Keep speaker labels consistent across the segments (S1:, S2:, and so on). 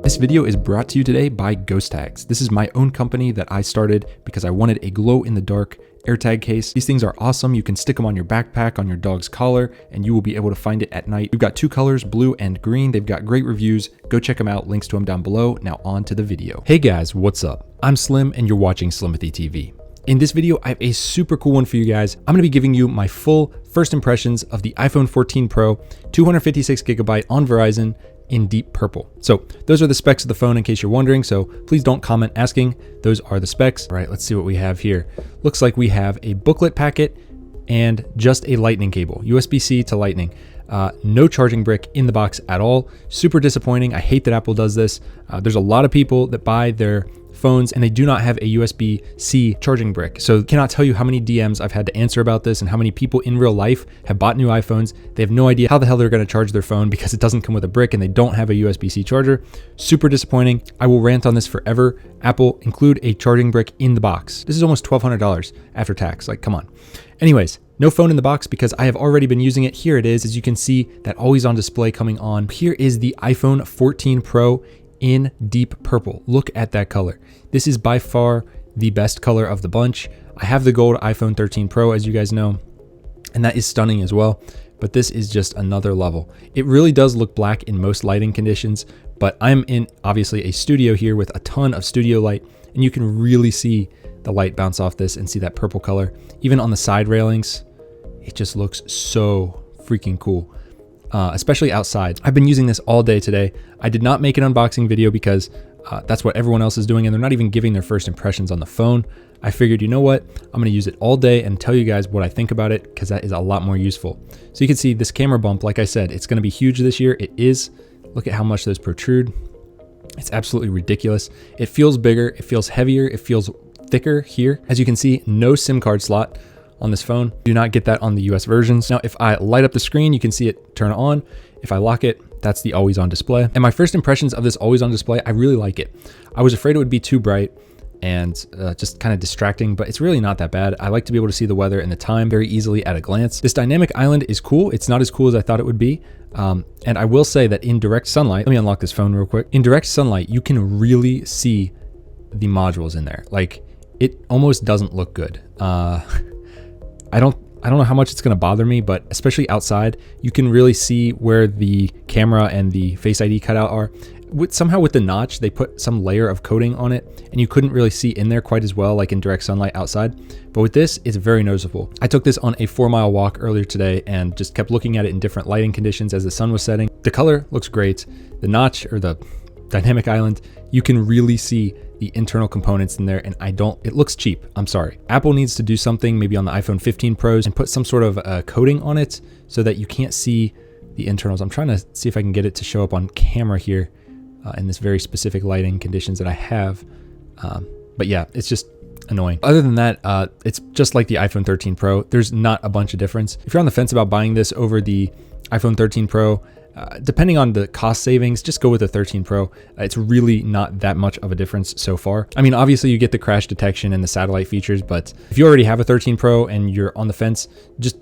S1: This video is brought to you today by Ghost Tags. This is my own company that I started because I wanted a glow-in-the-dark AirTag case. These things are awesome. You can stick them on your backpack, on your dog's collar, and you will be able to find it at night. We've got two colors, blue and green. They've got great reviews. Go check them out. Links to them down below. Now on to the video. Hey guys, what's up? I'm Slim and you're watching Slimathy TV. In this video, I have a super cool one for you guys. I'm gonna be giving you my full first impressions of the iPhone 14 Pro, 256GB on Verizon in deep purple. So those are the specs of the phone in case you're wondering. So please don't comment asking. Those are the specs. All right, let's see what we have here. Looks like we have a booklet packet and just a lightning cable, USB-C to lightning. No charging brick in the box at all. Super disappointing. I hate that Apple does this. There's a lot of people that buy their phones and they do not have a USB-C charging brick. So cannot tell you how many DMs I've had to answer about this and how many people in real life have bought new iPhones. They have no idea how the hell they're going to charge their phone because it doesn't come with a brick and they don't have a USB-C charger. Super disappointing. I will rant on this forever. Apple, include a charging brick in the box. This is almost $1,200 after tax. Like, come on. Anyways, no phone in the box because I have already been using it. Here it is. As you can see, that always on display coming on. Here is the iPhone 14 Pro in deep purple. Look at that color. This is by far the best color of the bunch. I have the gold iPhone 13 Pro, as you guys know, and that is stunning as well. But this is just another level. It really does look black in most lighting conditions, but I'm in obviously a studio here with a ton of studio light, and you can really see the light bounce off this and see that purple color. Even on the side railings, it just looks so freaking cool. Especially outside. I've been using this all day today. I did not make an unboxing video because that's what everyone else is doing and they're not even giving their first impressions on the phone. I figured, you know what? I'm gonna use it all day and tell you guys what I think about it because that is a lot more useful. So you can see this camera bump, like I said, it's gonna be huge this year. It is. Look at how much those protrude. It's absolutely ridiculous. It feels bigger, it feels heavier, it feels thicker here. As you can see, no SIM card slot on this phone. Do not get that on the US versions. Now, if I light up the screen, you can see it turn on. If I lock it, that's the always on display. And my first impressions of this always on display, I really like it. I was afraid it would be too bright and just kind of distracting, but it's really not that bad. I like to be able to see the weather and the time very easily at a glance. This dynamic island is cool. It's not as cool as I thought it would be. And I will say that in direct sunlight, let me unlock this phone real quick. In direct sunlight, you can really see the modules in there. Like, it almost doesn't look good. I don't know how much it's going to bother me, but especially outside, you can really see where the camera and the Face ID cutout are. Somehow with the notch, they put some layer of coating on it and you couldn't really see in there quite as well like in direct sunlight outside. But with this, it's very noticeable. I took this on a 4-mile walk earlier today and just kept looking at it in different lighting conditions as the sun was setting. The color looks great. The notch, or the dynamic island, you can really see the internal components in there, and it looks cheap. I'm sorry. Apple needs to do something maybe on the iPhone 15 Pros and put some sort of coating on it so that you can't see the internals. I'm trying to see if I can get it to show up on camera here in this very specific lighting conditions that I have. But yeah, it's just annoying. Other than that, it's just like the iPhone 13 Pro. There's not a bunch of difference. If you're on the fence about buying this over the iPhone 13 Pro, depending on the cost savings, just go with the 13 Pro. It's really not that much of a difference so far. I mean, obviously you get the crash detection and the satellite features, but if you already have a 13 Pro and you're on the fence, just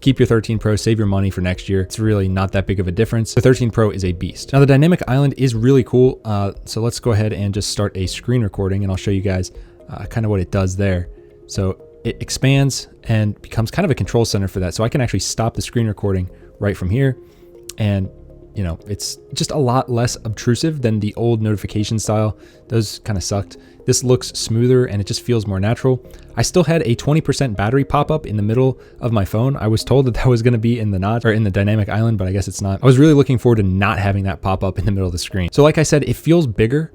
S1: keep your 13 Pro, save your money for next year. It's really not that big of a difference. The 13 Pro is a beast. Now the dynamic island is really cool. So let's go ahead and just start a screen recording and I'll show you guys kind of what it does there. So it expands and becomes kind of a control center for that. So I can actually stop the screen recording right from here. And, you know, it's just a lot less obtrusive than the old notification style. Those kind of sucked. This looks smoother and it just feels more natural. I still had a 20% battery pop up in the middle of my phone. I was told that that was going to be in the notch or in the dynamic island, but I guess it's not. I was really looking forward to not having that pop up in the middle of the screen. So like I said, it feels bigger.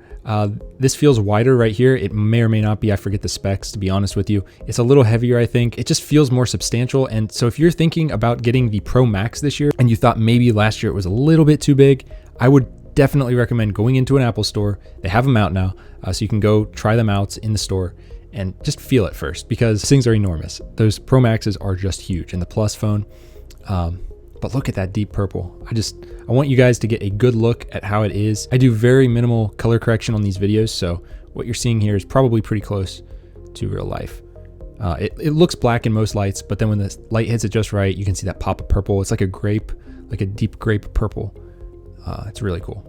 S1: This feels wider right here. It may or may not be. I forget the specs, to be honest with you. It's a little heavier, I think. It just feels more substantial. And so if you're thinking about getting the Pro Max this year and you thought maybe last year it was a little bit too big, I would definitely recommend going into an Apple store. They have them out now, so you can go try them out in the store and just feel it first because things are enormous. Those Pro Maxes are just huge. And the Plus phone, but look at that deep purple. I want you guys to get a good look at how it is. I do very minimal color correction on these videos, so what you're seeing here is probably pretty close to real life. It looks black in most lights, but then when the light hits it just right, you can see that pop of purple. It's like a grape, like a deep grape purple. It's really cool.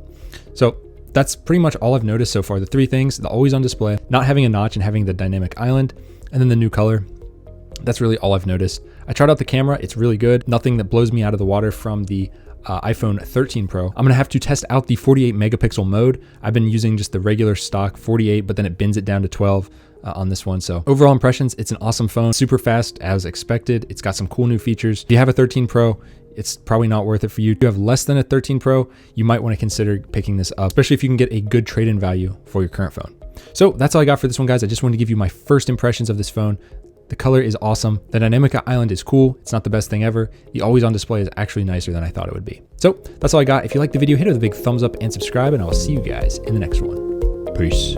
S1: So that's pretty much all I've noticed so far. The three things: the always on display, not having a notch and having the dynamic island, and then the new color. That's really all I've noticed. I tried out the camera. It's really good. Nothing that blows me out of the water from the iPhone 13 Pro. I'm gonna have to test out the 48 megapixel mode. I've been using just the regular stock 48, but then it bins it down to 12 on this one. So overall impressions, it's an awesome phone, super fast as expected. It's got some cool new features. If you have a 13 Pro, it's probably not worth it for you. If you have less than a 13 Pro, you might want to consider picking this up, especially if you can get a good trade-in value for your current phone. So that's all I got for this one, guys. I just wanted to give you my first impressions of this phone. The color is awesome. The dynamic island is cool. It's not the best thing ever. The always on display is actually nicer than I thought it would be. So that's all I got. If you liked the video, hit it with a big thumbs up and subscribe, and I'll see you guys in the next one. Peace.